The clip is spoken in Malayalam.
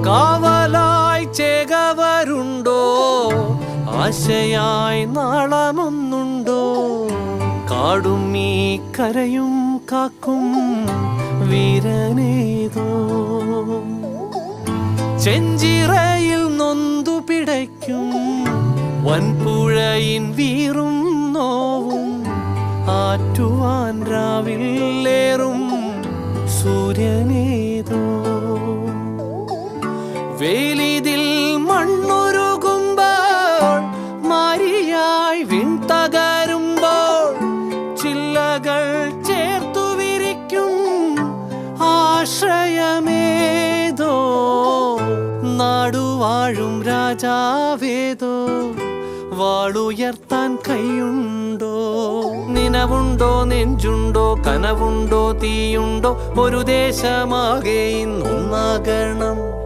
കാവലായി ചേകവരുണ്ടോ, ആശയായി നാളമൊന്നുണ്ടോ? കാടും ഈ കരയും കാക്കും വീരനേതോ. ചെഞ്ചിറയിൽ നൊന്തു പിടയ്ക്കും വൻപുഴയിൻ വീറും നോവും, ആറ്റുവാൻ രാവിലേറും സൂര്യനേതോ. വേലിതിൽ മണ്ണുരുകുമ്പോൾ, മാരിയായി വിൺതകരുമ്പോൾ, ചില്ലകൾ ചേർത്തു വിരിക്കും ആശ്രയമേതോ. നാടുവാഴും രാജാവേതോ, വാളുയർത്താൻ കൈയുണ്ടോ? നിനവുണ്ടോ, നെഞ്ചുണ്ടോ, കനവുണ്ടോ, തീയുണ്ടോ? ഒരു ദേശമാകെ ഇന്നൊന്നാകണം.